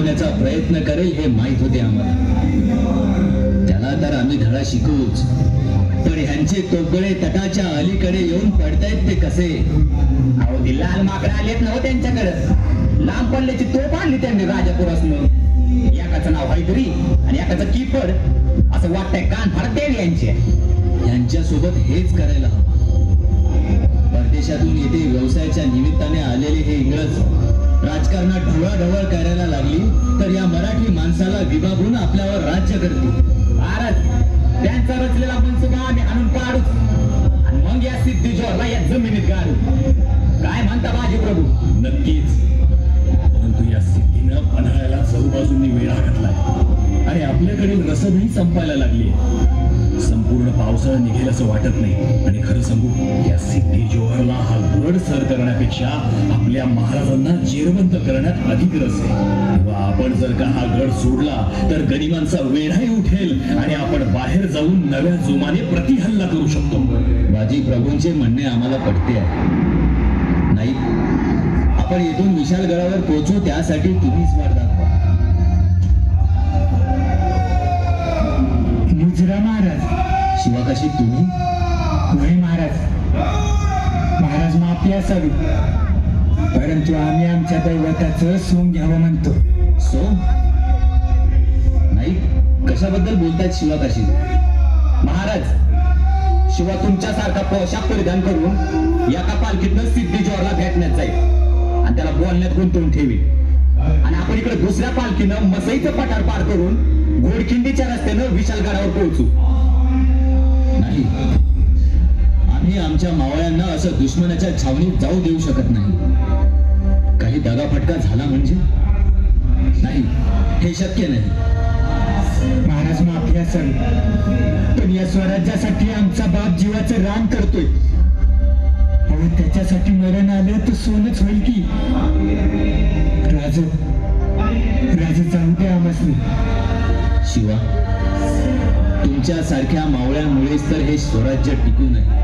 घडवण्याचा प्रयत्न करेल हे माहित होते आम्हाला. त्याला तर आम्ही धडा शिकूच, पण ह्यांचे तोगडे तटाच्या अलीकडे येऊन पडतायत ते कसे? अहो ती लाल माकडं आलेत ना हो त्यांच्याकडे. लांब पडल्याची तोप आणली त्यांनी राजापुरासनं. एकाचं नाव हैदरी आणि एकाचं कीपड. असं वाटतंय कान फार देवी यांचे. यांच्यासोबत हेच करायला हवं. परदेशातून येथे व्यवसायाच्या निमित्ताने आलेले हे इंग्रज राजकारणात ढवळाढवळ करायला लागली तर या मराठी माणसाला विभागून आपल्यावर राज्य करतील. भारत त्यांचा रचलेला मनसुबा आम्ही आणून काढूच आणि मग या सिद्धी जोरला या जमिनीत गाडू. काय म्हणता बाजी प्रभू? नक्कीच, परंतु या सिद्धीनं पन्हाळ्याला चहूबाजूंनी वेढा घातलाय आणि आपल्याकडील रसदही संपायला लागली. संपूर्ण पावसाळा निघेल असं वाटत नाही. आणि खरं सांगू, या सिद्धी जोहरला हा गड सर करण्यापेक्षा आपल्या महाराजांना जेरबंद करण्यात अधिक रस आहे. तेव्हा आपण जर का हा गड सोडला तर गनिमांचा वेढाही उठेल आणि आपण बाहेर जाऊन नव्या जोमाने प्रतिहल्ला करू शकतो. बाजी प्रभूंचे म्हणणे आम्हाला पटते आहे. नाही, आपण येथून विशालगडावर पोहोचू त्यासाठी तुम्हीच वाट दाखवा. मुजरा महाराज. शिवाकाशी तुम्ही? होय महाराज. महाराज माफी असावी, परंतु आम्ही आमच्या दैवताचं सोंग घ्यावं म्हणतो. सोंग? नाही, कशाबद्दल बोलतायत शिवाकाशी? महाराज, शिवा तुमच्यासारखा पोशाख परिधान करून एका पालखीतनं सिद्धी जोहरला भेटण्यात जाईल आणि त्याला बोलण्यात गुंतवून ठेवी. आणि आपण इकडे दुसऱ्या पालखीनं मसईचं पठार पार करून घोडखिंडीच्या रस्त्यानं विशालगडावर पोहोचू. नाही, आम्ही आमच्या मावळ्यांना असं दुश्मनाच्या छावणीत जाऊ देऊ शकत नाही. काही दगाफटका झाला म्हणजे? नाही, हे शक्य नाही. महाराज माफी असावी, पण या स्वराज्यासाठी आमचा बाप जीवाचं रान करतोय. अहो त्याच्यासाठी मरण आलं तर सोनच होईल की. राज जाऊ द्या आम्हाला. शिवा, तुमच्या सारख्या मावळ्यामुळेच तर हे स्वराज्य टिकून आहे.